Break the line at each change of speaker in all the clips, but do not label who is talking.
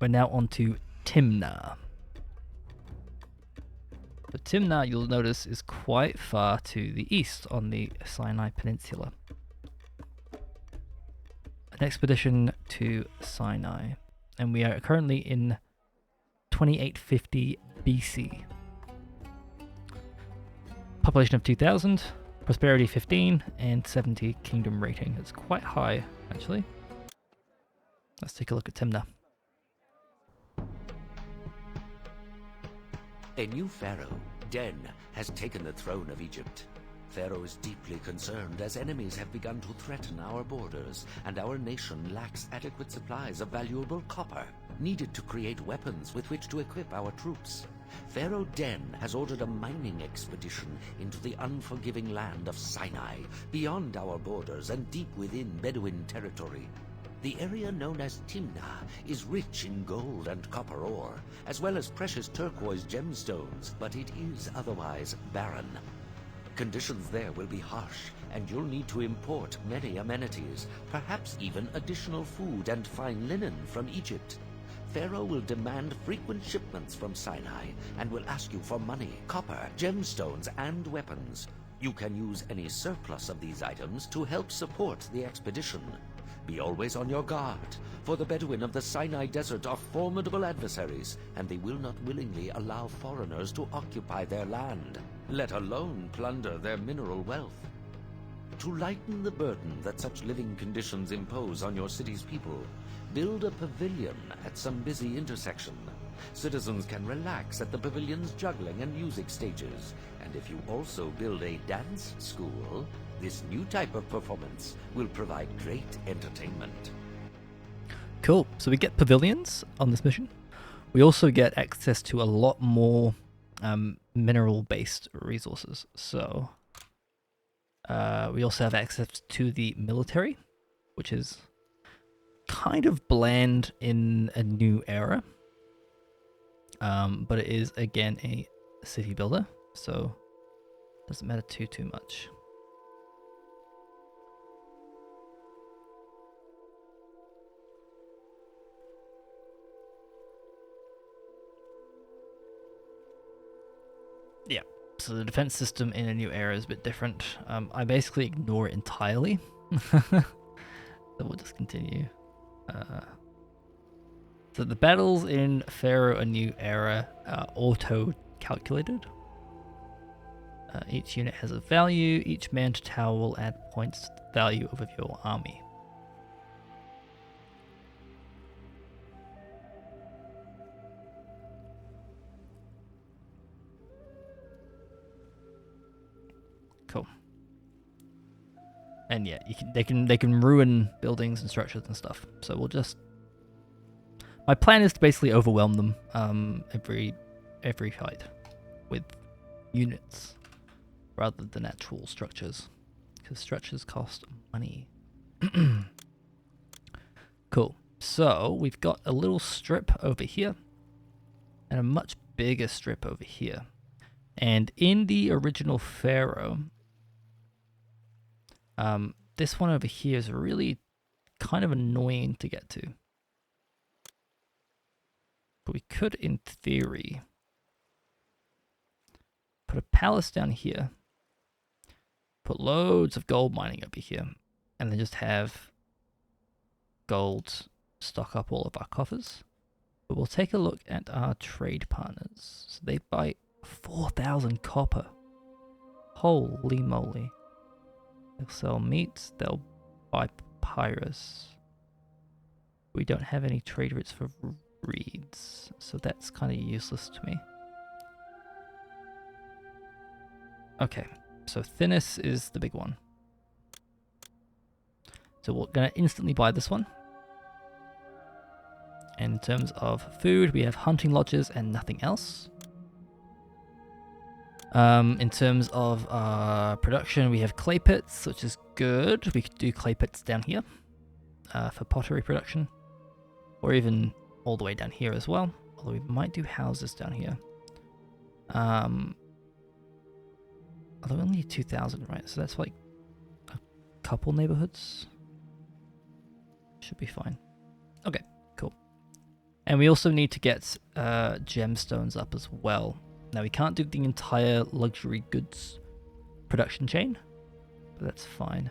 we're now on to Timna. So Timna, you'll notice, is quite far to the east on the Sinai Peninsula. An expedition to Sinai, and we are currently in 2850 BC. Population of 2,000, prosperity 15, and 70 kingdom rating. It's quite high, actually. Let's take a look at Timna.
A new pharaoh, Den, has taken the throne of Egypt. Pharaoh is deeply concerned as enemies have begun to threaten our borders, and our nation lacks adequate supplies of valuable copper, needed to create weapons with which to equip our troops. Pharaoh Den has ordered a mining expedition into the unforgiving land of Sinai, beyond our borders and deep within Bedouin territory. The area known as Timna is rich in gold and copper ore, as well as precious turquoise gemstones, but it is otherwise barren. Conditions there will be harsh, and you'll need to import many amenities, perhaps even additional food and fine linen from Egypt. Pharaoh will demand frequent shipments from Sinai, and will ask you for money, copper, gemstones, and weapons. You can use any surplus of these items to help support the expedition. Be always on your guard, for the Bedouin of the Sinai Desert are formidable adversaries, and they will not willingly allow foreigners to occupy their land, let alone plunder their mineral wealth. To lighten the burden that such living conditions impose on your city's people, build a pavilion at some busy intersection. Citizens can relax at the pavilion's juggling and music stages, and if you also build a dance school, this new type of performance will provide great entertainment.
Cool. So we get pavilions on this mission. We also get access to a lot more mineral-based resources. So we also have access to the military, which is kind of bland in a new era. But it is, again, a city builder, so doesn't matter too much. Yeah, so the defense system in a new era is a bit different. I basically ignore it entirely. So we'll just continue. So the battles in Pharaoh A New Era are auto-calculated. Each unit has a value. Each manned tower will add points to the value of your army. Cool. And yeah, they can ruin buildings and structures and stuff. So we'll just. My plan is to basically overwhelm them every fight with units rather than actual structures, because structures cost money. Cool. So we've got a little strip over here and a much bigger strip over here. And in the original Pharaoh, this one over here is really kind of annoying to get to. But we could, in theory, put a palace down here, put loads of gold mining over here, and then just have gold stock up all of our coffers. But we'll take a look at our trade partners. So they buy 4,000 copper. Holy moly. They'll sell meat, they'll buy papyrus. We don't have any trade routes for reeds, so that's kind of useless to me. Okay, so Thinis is the big one. So we're going to instantly buy this one. And in terms of food, we have hunting lodges and nothing else. In terms of production, we have clay pits, which is good. We could do clay pits down here for pottery production, or even all the way down here as well. Although we might do houses down here. Although we only need 2,000, right? So that's like a couple neighborhoods. Should be fine. Okay, cool. And we also need to get gemstones up as well. Now we can't do the entire luxury goods production chain, but that's fine.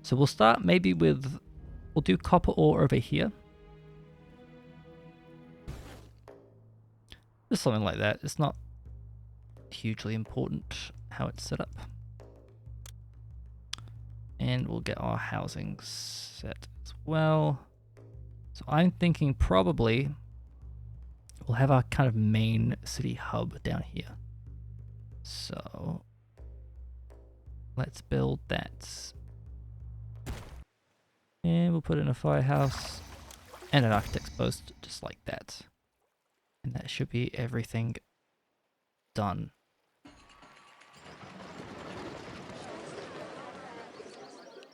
So we'll start maybe with, we'll do copper ore over here. Just something like that. It's not hugely important how it's set up. And we'll get our housing set as well. So I'm thinking probably we'll have our kind of main city hub down here. So let's build that. And we'll put in a firehouse and an architect's post just like that. And that should be everything done.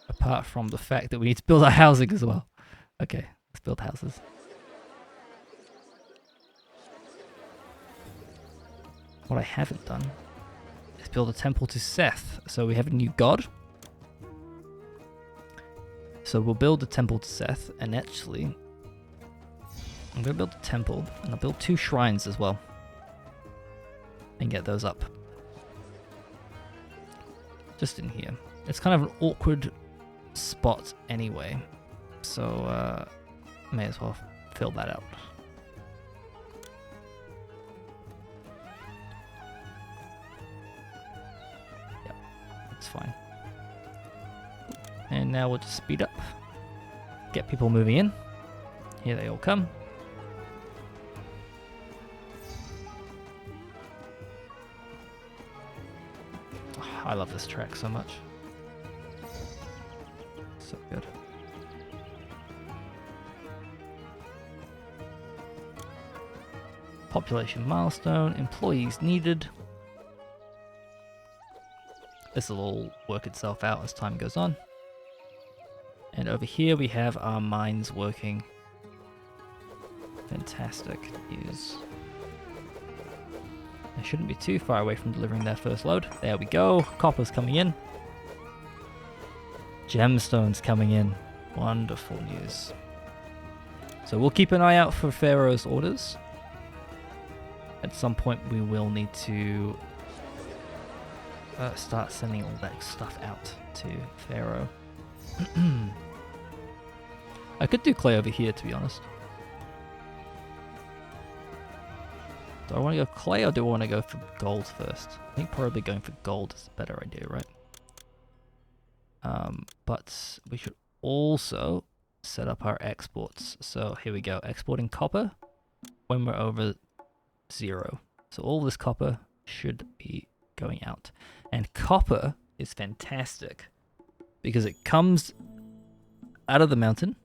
Apart from the fact that we need to build our housing as well. Okay, let's build houses. What I haven't done is build a temple to Seth. So we have a new god. So we'll build a temple to Seth, and actually I'm going to build a temple, and I'll build 2 shrines as well. And get those up. Just in here. It's kind of an awkward spot anyway. So may as well fill that out. Yep, that's fine. And now we'll just speed up. Get people moving in. Here they all come. I love this track so much. So good. Population milestone, employees needed. This will all work itself out as time goes on. And over here we have our mines working. Fantastic news. They shouldn't be too far away from delivering their first load. There we go. Copper's coming in. Gemstones coming in. Wonderful news. So we'll keep an eye out for Pharaoh's orders. At some point we will need to start sending all that stuff out to Pharaoh. I could do clay over here, to be honest. Do I want to go clay or do I want to go for gold first? I think probably going for gold is a better idea, right? But we should also set up our exports. So here we go, exporting copper when we're over 0. So all this copper should be going out. And copper is fantastic because it comes out of the mountain,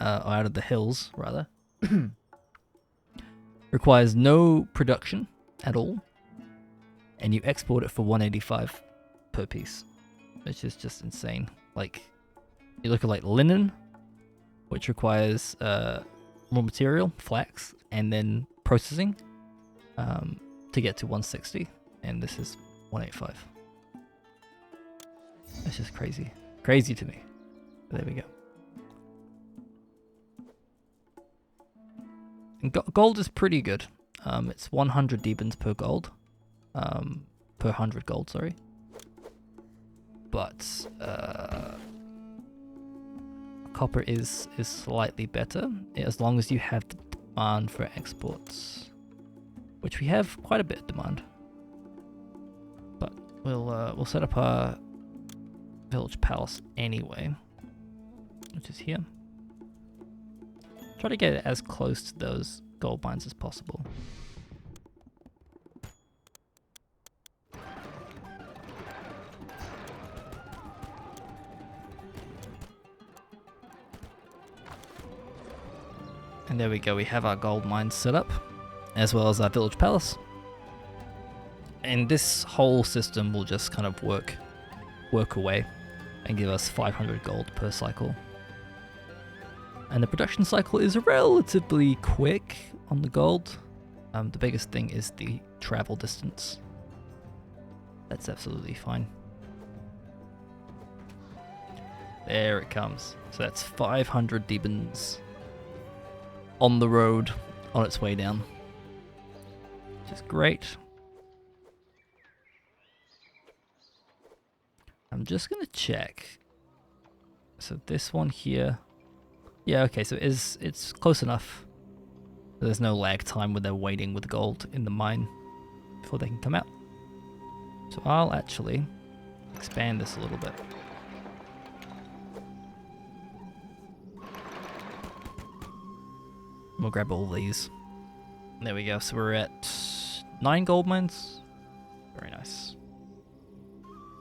or out of the hills rather. Requires no production at all, and you export it for 185 per piece, which is just insane. Like, you look at like linen, which requires raw material, flax, and then processing to get to 160, and this is 185. That's just crazy. Crazy to me. But there we go. And gold is pretty good. It's 100 demons per gold. Per 100 gold, sorry. But copper is slightly better as long as you have the demand for exports, which we have quite a bit of demand. But we'll set up our village palace anyway, which is here. Try to get it as close to those gold mines as possible. And there we go, we have our gold mines set up, as well as our village palace. And this whole system will just kind of work away and give us 500 gold per cycle. And the production cycle is relatively quick on the gold. The biggest thing is the travel distance. That's absolutely fine. There it comes. So that's 500 demons. on the road on its way down, which is great. I'm just going to check. So this one here, yeah, okay, so it's close enough. There's no lag time when they're waiting with gold in the mine before they can come out. So I'll actually expand this a little bit. We'll grab all these. There we go. So we're at 9 gold mines. Very nice.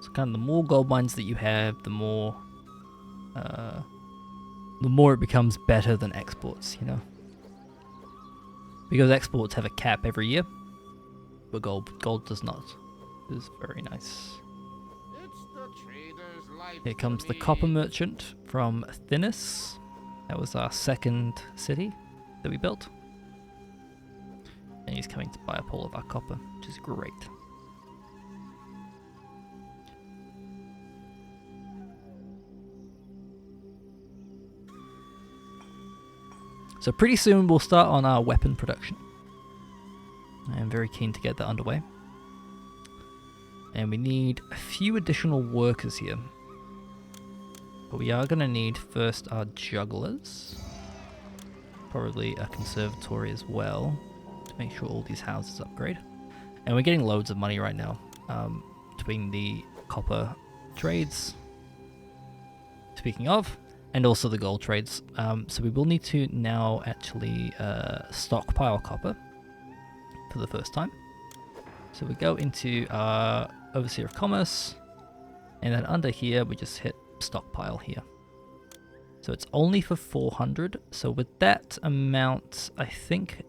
So kind of the more gold mines that you have, the more it becomes better than exports, you know. Because exports have a cap every year, but gold does not. It is very nice.
It's the trader's life.
Here comes the copper merchant from Thinis. That was our second city that we built. And he's coming to buy up all of our copper, which is great. So pretty soon we'll start on our weapon production. I am very keen to get that underway. And we need a few additional workers here. But we are going to need first our jugglers. Probably a conservatory as well, to make sure all these houses upgrade. And we're getting loads of money right now between the copper trades, speaking of, and also the gold trades. So we will need to now actually stockpile copper for the first time. So we go into our Overseer of Commerce, and then under here we just hit stockpile here. So it's only for 400. So with that amount, I think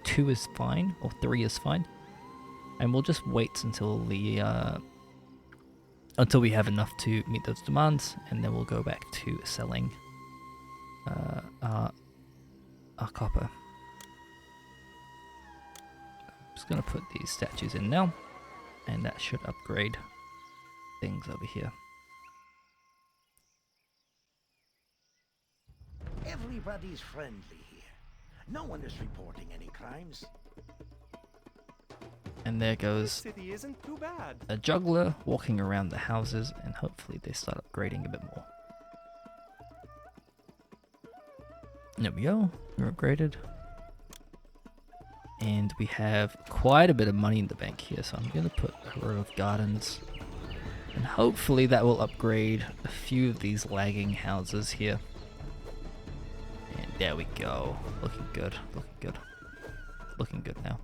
2 is fine, or 3 is fine. And we'll just wait until we have enough to meet those demands, and then we'll go back to selling our copper. I'm just going to put these statues in now, and that should upgrade things over here.
Everybody's friendly here. No one is reporting any crimes.
And there
This
goes
city isn't too bad.
a juggler walking around the houses, and hopefully they start upgrading a bit more. There we go, we're upgraded. And we have quite a bit of money in the bank here, so I'm going to put a row of gardens. And hopefully that will upgrade a few of these lagging houses here. And there we go. Looking good, looking good. Looking good now.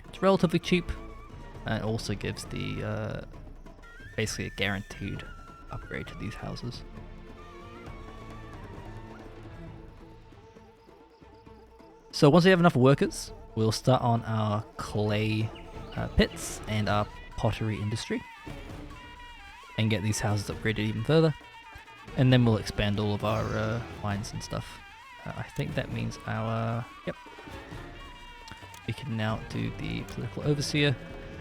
It's relatively cheap, and it also gives the basically a guaranteed upgrade to these houses. So once we have enough workers, we'll start on our clay pits and our pottery industry, and get these houses upgraded even further. And then we'll expand all of our mines and stuff. I think that means our... Yep. We can now do the political overseer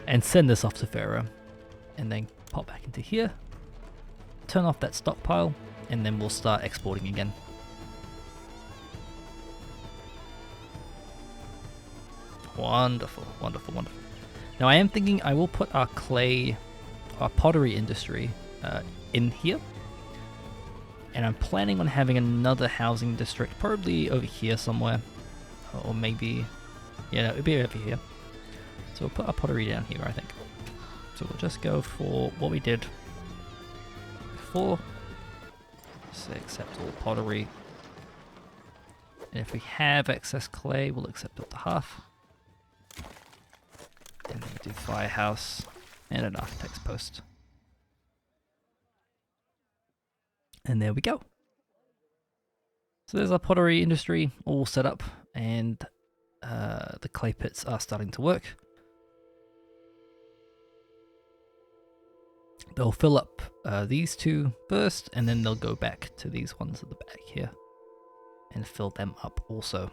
and send this off to Pharaoh. And then pop back into here. Turn off that stockpile. And then we'll start exporting again. Wonderful, wonderful, wonderful. Now I am thinking I will put our pottery industry in here. And I'm planning on having another housing district, probably over here somewhere. Or maybe, yeah, no, it'll be over here. So we'll put our pottery down here, I think. So we'll just go for what we did before. So accept all pottery. And if we have excess clay, we'll accept up to half. And then we'll do firehouse and an architect's post. And there we go. So there's our pottery industry all set up, and the clay pits are starting to work. They'll fill up these two first, and then they'll go back to these ones at the back here and fill them up also.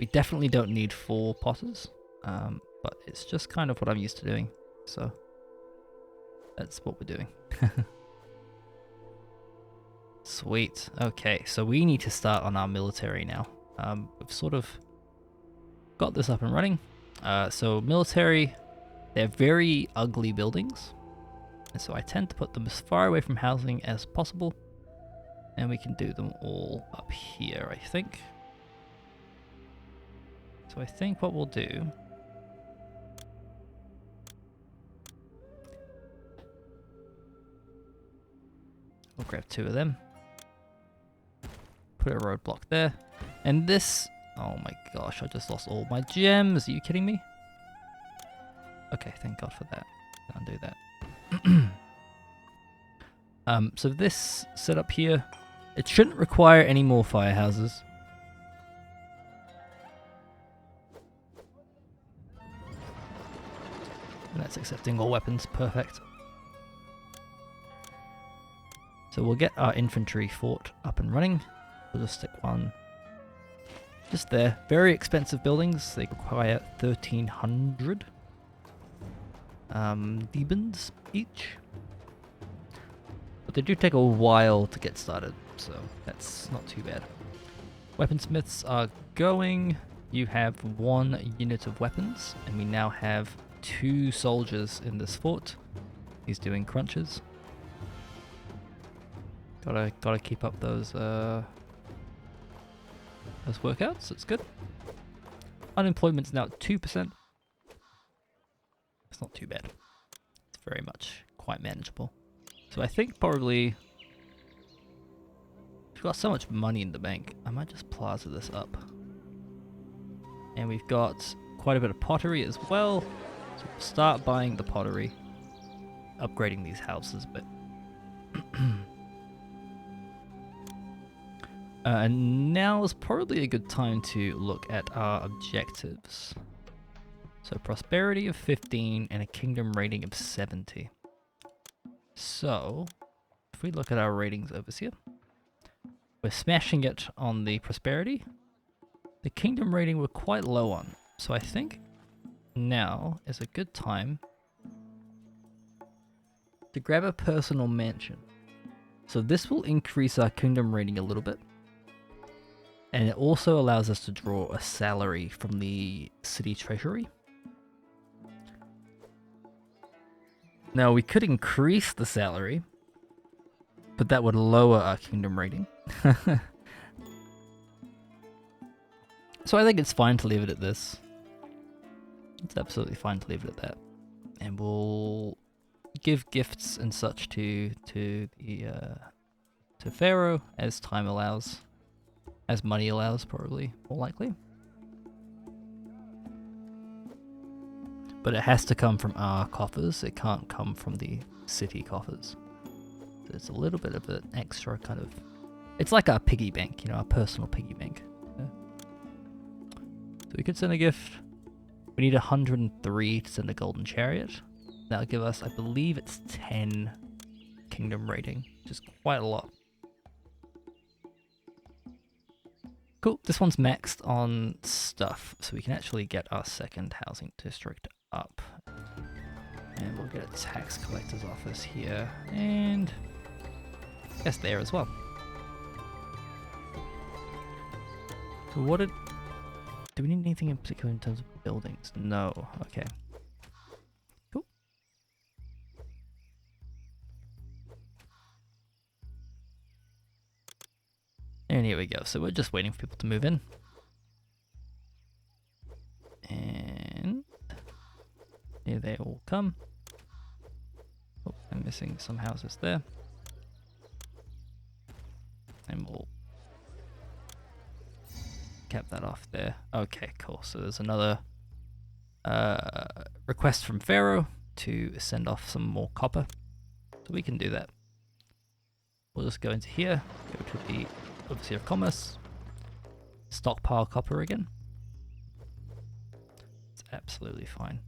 We definitely don't need 4 potters, but it's just kind of what I'm used to doing, so that's what we're doing. Sweet. Okay, so we need to start on our military now. We've sort of got this up and running. So military, they're very ugly buildings. And so I tend to put them as far away from housing as possible. And we can do them all up here, I think. So I think what we'll do... We'll grab 2 of them. Put a roadblock there. And this... Oh my gosh, I just lost all my gems. Are you kidding me? Okay, thank God for that. Can't do that. So this setup here, it shouldn't require any more firehouses. And that's accepting all weapons. Perfect. So we'll get our infantry fort up and running. We'll just stick one just there. Very expensive buildings. They require 1,300 Thebans each. But they do take a while to get started, so that's not too bad. Weaponsmiths are going. You have 1 unit of weapons, and we now have 2 soldiers in this fort. He's doing crunches. Gotta keep up those workouts. It's good. Unemployment's now at 2%. It's not too bad. It's very much quite manageable. So I think probably we've got so much money in the bank. I might just plaza this up. And we've got quite a bit of pottery as well. So we'll start buying the pottery, upgrading these houses a bit. And now is probably a good time to look at our objectives. So prosperity of 15 and a kingdom rating of 70. So if we look at our ratings over here, we're smashing it on the prosperity. The kingdom rating we're quite low on. So I think now is a good time to grab a personal mansion. So this will increase our kingdom rating a little bit. And it also allows us to draw a salary from the city treasury. Now we could increase the salary, but that would lower our kingdom rating. So I think it's fine to leave it at this. It's absolutely fine to leave it at that. And we'll give gifts and such to Pharaoh as time allows. As money allows, probably, more likely. But it has to come from our coffers. It can't come from the city coffers. So it's a little bit of an extra kind of... It's like our piggy bank, you know, our personal piggy bank. Yeah. So we could send a gift. We need 103 to send a golden chariot. That'll give us, I believe it's 10 kingdom rating, which is quite a lot. Cool, this one's maxed on stuff, so we can actually get our second housing district up. And we'll get a tax collector's office here, and I guess there as well. So what do we need anything in particular in terms of buildings? No, okay. Cool. And here we go. So we're just waiting for people to move in. And here they all come. Oh, I'm missing some houses there. And we'll cap that off there. Okay, cool. So there's another request from Pharaoh to send off some more copper. So we can do that. We'll just go into here, go to the Overseer of Commerce, stockpile copper again. It's absolutely fine.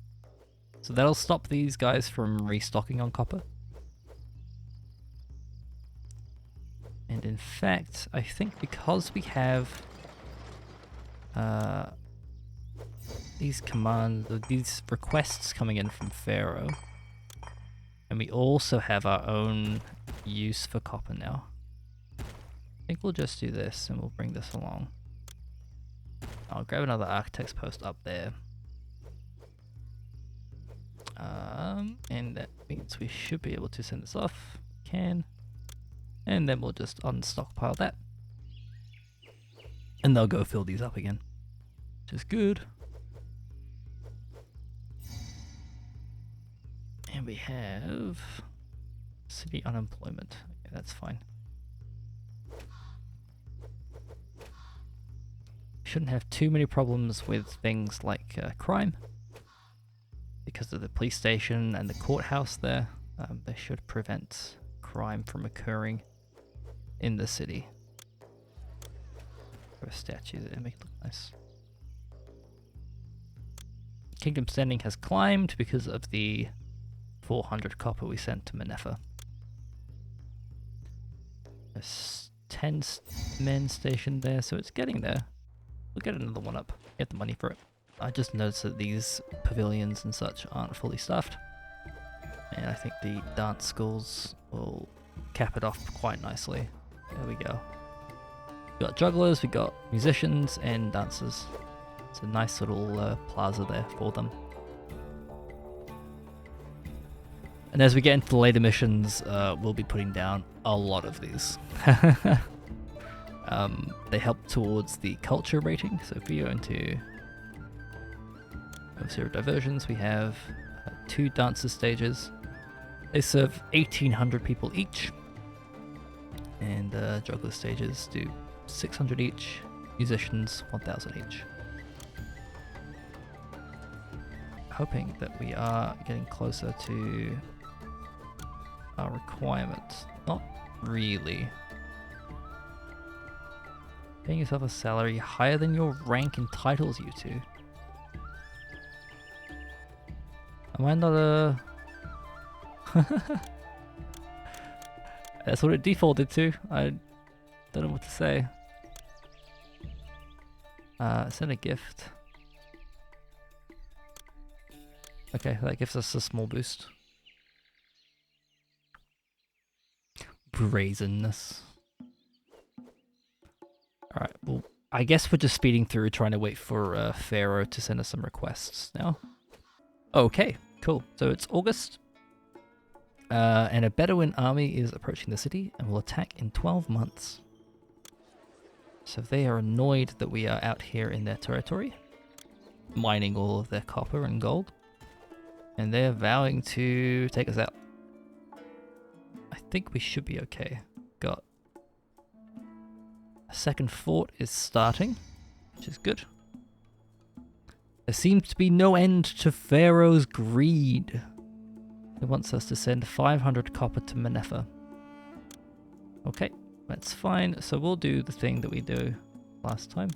So that'll stop these guys from restocking on copper. And in fact, I think because we have these commands, these requests coming in from Pharaoh, and we also have our own use for copper now. think we'll just do this and we'll bring this along. I'll grab another architect's post up there. And that means we should be able to send this off. Can. And then we'll just unstockpile that. And they'll go fill these up again. Which is good. And we have city unemployment. Okay, that's fine. Shouldn't have too many problems with things like crime. Because of the police station and the courthouse there, they should prevent crime from occurring in the city. Put a statue there, make it look nice. Kingdom standing has climbed because of the 400 copper we sent to Manefa. There's 10 men stationed there, so it's getting there. We'll get another one up, get the money for it. I just noticed that these pavilions and such aren't fully stuffed. And I think the dance schools will cap it off quite nicely. There we go. We got jugglers, we got musicians and dancers. It's a nice little plaza there for them. And as we get into the later missions, we'll be putting down a lot of these. They help towards the culture rating. So if we go into 0 diversions, we have 2 dancer stages. They serve 1,800 people each. And juggler stages do 600 each. Musicians 1,000 each. Hoping that we are getting closer to our requirements. Not really. Paying yourself a salary higher than your rank entitles you to. Am I not a... That's what it defaulted to. I don't know what to say. Send a gift. Okay, that gives us a small boost. Brazenness. Alright, well, I guess we're just speeding through trying to wait for Pharaoh to send us some requests now. Okay, cool. So it's August. And a Bedouin army is approaching the city and will attack in 12 months. So they are annoyed that we are out here in their territory, mining all of their copper and gold. And they're vowing to take us out. I think we should be okay. Got a second fort is starting, which is good. There seems to be no end to Pharaoh's greed. He wants us to send 500 copper to Manefa. Okay, that's fine. So we'll do the thing that we do last time,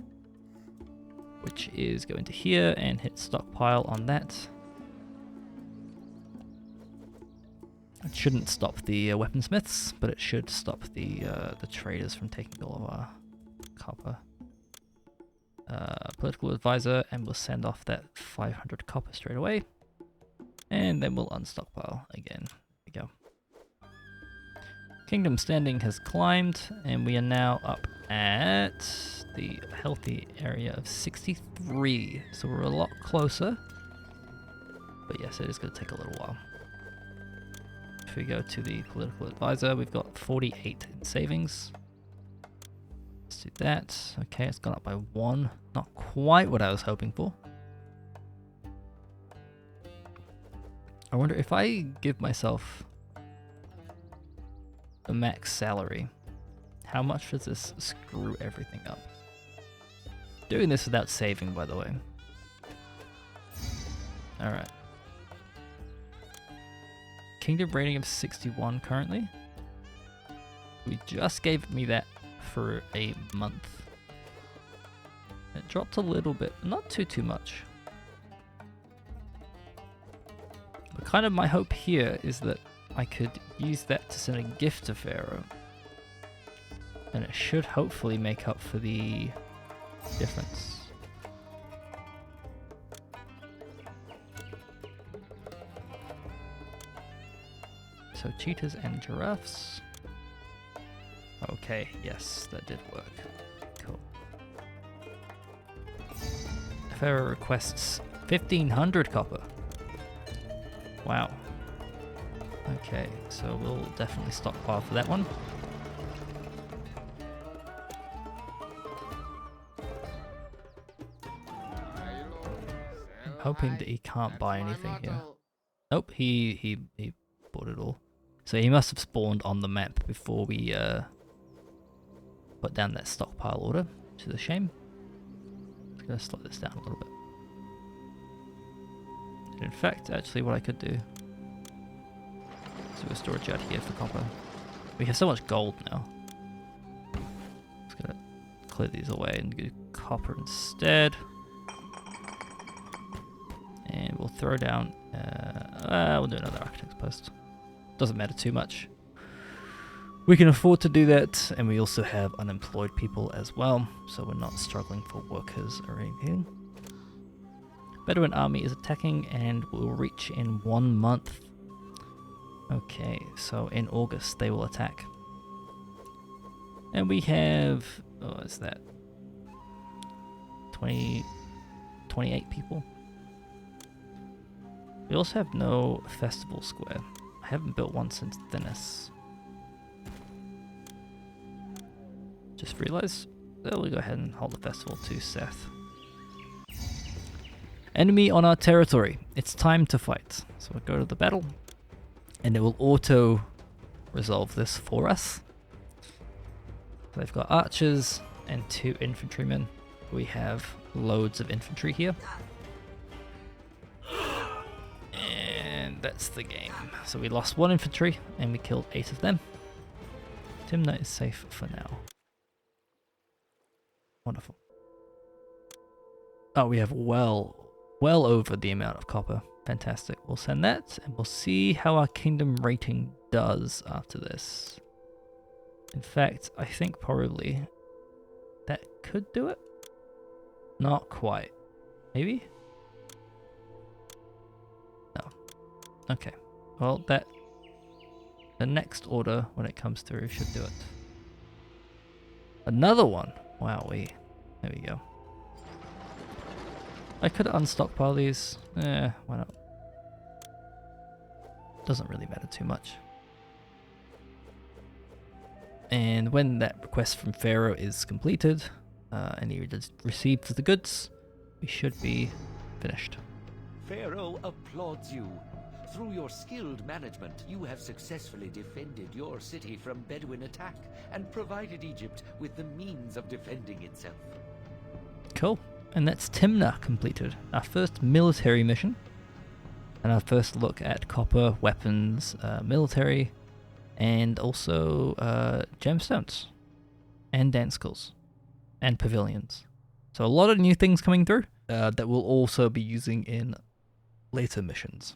which is go into here and hit stockpile on that. It shouldn't stop the weaponsmiths, but it should stop the traders from taking all of our copper. Political advisor, and we'll send off that 500 copper straight away. And then we'll unstockpile again. There we go. Kingdom standing has climbed, and we are now up at the healthy area of 63. So we're a lot closer. But yes, it is going to take a little while. If we go to the political advisor, we've got 48 in savings. Let's do that. Okay, it's gone up by 1. Not quite what I was hoping for. I wonder if I give myself the max salary, how much does this screw everything up? Doing this without saving, by the way. Alright. Kingdom rating of 61 currently. We just gave me that for a month. It dropped a little bit, not too much. But kind of my hope here is that I could use that to send a gift to Pharaoh. And it should hopefully make up for the difference. So cheetahs and giraffes. Oh, Okay, yes, that did work. Cool. Pharaoh requests 1,500 copper. Wow. Okay, so we'll definitely stockpile for that one. I'm hoping that he can't buy anything here. Nope, he bought it all. So he must have spawned on the map before we put down that stockpile order, which is a shame. I'm gonna slow this down a little bit. And in fact, actually what I could do is do a storage out here for copper. We have so much gold now. Just gonna clear these away and do copper instead. And we'll throw down, we'll do another architect's post. Doesn't matter too much. We can afford to do that, and we also have unemployed people as well, so we're not struggling for workers or anything. Bedouin army is attacking and will reach in 1 month. Okay, so in August they will attack. And we have, oh, is that 28 people? We also have no festival square. I haven't built one since Thinis. Just realized that we'll go ahead and hold the festival to Seth. Enemy on our territory. It's time to fight. So we'll go to the battle and it will auto resolve this for us. So they've got archers and 2 infantrymen. We have loads of infantry here. And that's the game. So we lost 1 infantry and we killed 8 of them. Timna is safe for now. Wonderful. Oh, we have well over the amount of copper. Fantastic. We'll send that and we'll see how our kingdom rating does after this. In fact, I think probably that could do it. Not quite. Maybe? No. Okay. Well, the next order when it comes through should do it. Another one. Wowee. There we go. I could unstockpile these. Why not? Doesn't really matter too much. And when that request from Pharaoh is completed, and he receives the goods, we should be finished.
Pharaoh applauds you. Through your skilled management, you have successfully defended your city from Bedouin attack and provided Egypt with the means of defending itself.
Cool. And that's Timna completed. Our first military mission. And our first look at copper, weapons, military, and also gemstones. And dance schools. And pavilions. So a lot of new things coming through that we'll also be using in later missions.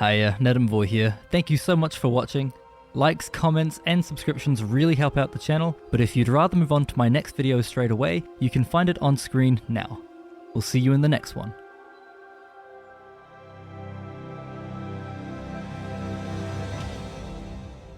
Hi, Nedamvoy here. Thank you so much for watching. Likes, comments, and subscriptions really help out the channel, but if you'd rather move on to my next video straight away, you can find it on screen now. We'll see you in the next one.